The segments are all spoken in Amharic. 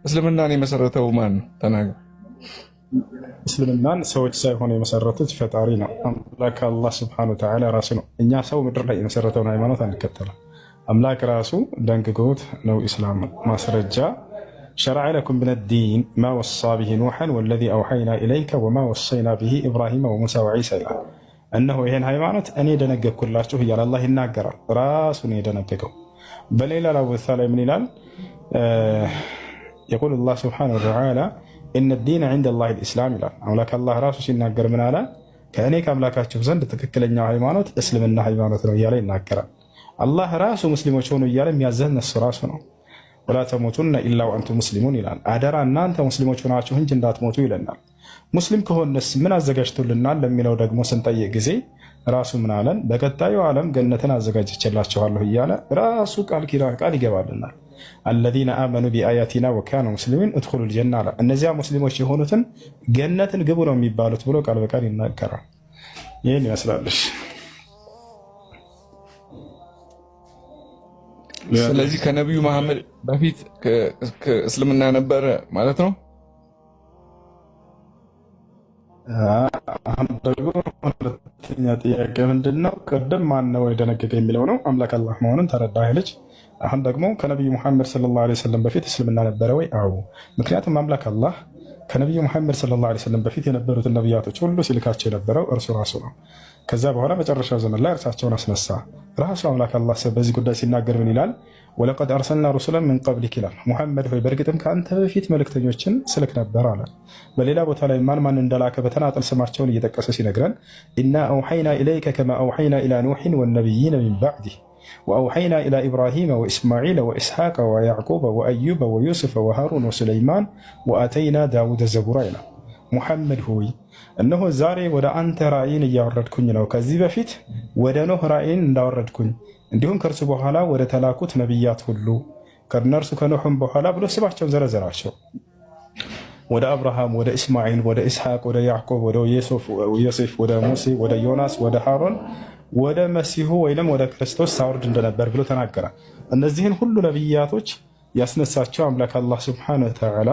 እስልምናን የመሰረተው ማን ነው? ተናገር። እስልምናን ሰዎች ሳይሆኑ የመሰረቱት ፈጣሪ ነው። አምላክ አላህ ስብሐነሁ ወተዓላ ራሱ ነው። እኛ ሰው ምድር ላይ የመሰረተውን ሃይማኖት አንከተልም። አምላክ ራሱ ደንግጎት ነው ኢስላም። ማስረጃ ሸረዐ ለኩም ሚነ ዲን ማ ወሳ ቢሂ ኑሐን ወለዚ አውሐይና ኢለይከ ወማ ወሰይና ቢሂ ኢብራሂመ ወሙሳ ወዒሳ ይላል። እነሆ ይህን ሃይማኖት እኔ ደነገግኩላችሁ እያለ አላህ ይናገራል። ራሱ ነው የደነገገው። በሌላ ቦታ ላይ ምን ይላል? የቁል አላህ ስብሐነሁ ወተዓላ ኢነ ዲነ ዒንደ ላሂ ልእስላም ይላል። አምላክ አላህ ራሱ ሲናገር ምን አለ? ከእኔ ከአምላካችሁ ዘንድ ትክክለኛው ሃይማኖት እስልምና ሃይማኖት ነው እያለ ይናገራል። አላህ ራሱ ሙስሊሞች ሆኑ እያለ የሚያዘን እሱ ራሱ ነው። ወላ ተሞቱነ ኢላ ወአንቱም ሙስሊሙን ይላል። አደራ እናንተ ሙስሊሞች ሆናችሁ እንጂ እንዳትሞቱ ይለናል። ሙስሊም ከሆነስ ምን አዘጋጅቶልናል ለሚለው ደግሞ ስንጠይቅ ጊዜ ራሱ ምን አለን? በቀጣዩ ዓለም ገነትን አዘጋጅቼላችኋለሁ እያለ ራሱ ቃል ይገባልናል። አለዚነ አመኑ ቢአያቲና ወካኑ ሙስሊሚን እድኹሉል ጀና አለ። እነዚያ ሙስሊሞች የሆኑትን ገነትን ግቡ ነው የሚባሉት ብሎ ቃል በቃል ይናገራል። ይህን ይመስላለች። ስለዚህ ከነቢዩ መሐመድ በፊት እስልምና ነበረ ማለት ነው። አሁን ደግሞ ሁለተኛ ጥያቄ ምንድን ነው? ቅድም ማን ነው የደነገገ የሚለው ነው። አምላክ አላህ መሆኑን ተረዳ ልጅ። አሁን ደግሞ ከነቢዩ ሙሐመድ ሰለላሁ ዐለይሂ ወሰለም በፊት እስልምና ነበረ ወይ? አዎ። ምክንያቱም አምላክ አላህ ከነቢዩ ሙሐመድ ሰለላሁ ዐለይሂ ወሰለም በፊት የነበሩትን ነቢያቶች ሁሉ ሲልካቸው የነበረው እርሱ ራሱ ነው። ከዛ በኋላ መጨረሻው ዘመን ላይ እርሳቸውን አስነሳ። ራሱ አምላክ አላህ በዚህ ጉዳይ ሲናገር ምን ይላል? ወለቀድ አርሰልና ሩሱለን ምን ቀብሊክ ይላል። ሙሐመድ ሆይ በእርግጥም ከአንተ በፊት መልእክተኞችን ስልክ ነበር አለ። በሌላ ቦታ ላይ ማን እንደላከ በተናጠል ስማቸውን እየጠቀሰ ሲነግረን ኢና አውሐይና ኢለይከ ከማ አውሐይና ኢላ ኑሕን ወነቢይነ ሚን ባዕዲህ ወአውሐይና ኢላ ኢብራሂመ ወኢስማዒለ ወኢስሐቀ ወያዕቁበ ወአዩበ ወዩሱፈ ወሃሩን ወሱለይማን ወአተይና ዳውደ ዘቡራ ይላል። ሙሐመድ ሆይ እነሆ ዛሬ ወደ አንተ ራእይን እያወረድኩኝ ነው። ከዚህ በፊት ወደ ኖህ ራእይን እንዳወረድኩኝ እንዲሁም ከእርሱ በኋላ ወደ ተላኩት ነቢያት ሁሉ ከእነርሱ ከኖህም በኋላ ብሎ ስማቸውን ዘረዘራቸው። ወደ አብርሃም፣ ወደ እስማዒል፣ ወደ ኢስሐቅ፣ ወደ ያዕቆብ፣ ወደ ዮሴፍ፣ ወደ ሙሴ፣ ወደ ዮናስ፣ ወደ ሃሮን፣ ወደ መሲሁ ወይም ወደ ክርስቶስ ሳውርድ እንደነበር ብሎ ተናገረ። እነዚህን ሁሉ ነቢያቶች ያስነሳቸው አምላክ አላህ ሱብሓነሁ ወተዓላ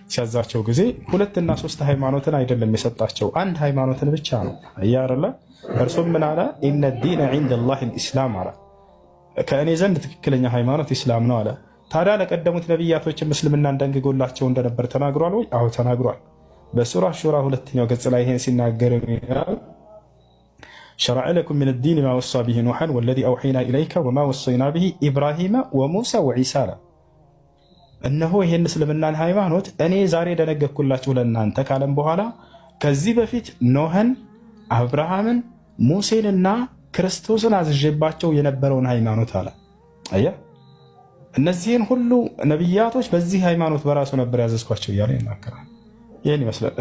ሲያዛቸው ጊዜ ሁለትና ሶስት ሃይማኖትን አይደለም የሰጣቸው፣ አንድ ሃይማኖትን ብቻ ነው እያረለ። እርሱም ምን አለ? ኢነ ዲነ ዒንደ ላሂ ልእስላም አለ። ከእኔ ዘንድ ትክክለኛ ሃይማኖት ኢስላም ነው አለ። ታዲያ ለቀደሙት ነቢያቶችም እስልምና እንደንግጎላቸው እንደነበር ተናግሯል ወይ? አዎ ተናግሯል። በሱራ ሹራ 2ኛው ገጽ ላይ ይሄን ሲናገር ሸረዐ ለኩም ሚነ ዲን ማ ወሳ ቢሂ ኑሐን ወለዚ አውሐይና ኢለይከ ወማ ወሰይና ቢሂ ኢብራሂመ ወሙሳ ወዒሳ አለ። እነሆ ይህን እስልምናን ሃይማኖት እኔ ዛሬ ደነገግኩላችሁ ለእናንተ ካለም በኋላ ከዚህ በፊት ኖህን፣ አብርሃምን፣ ሙሴንና ክርስቶስን አዝዤባቸው የነበረውን ሃይማኖት አለ። አየህ፣ እነዚህን ሁሉ ነቢያቶች በዚህ ሃይማኖት በራሱ ነበር ያዘዝኳቸው እያለ ይናገራል። ይህን ይመስላል።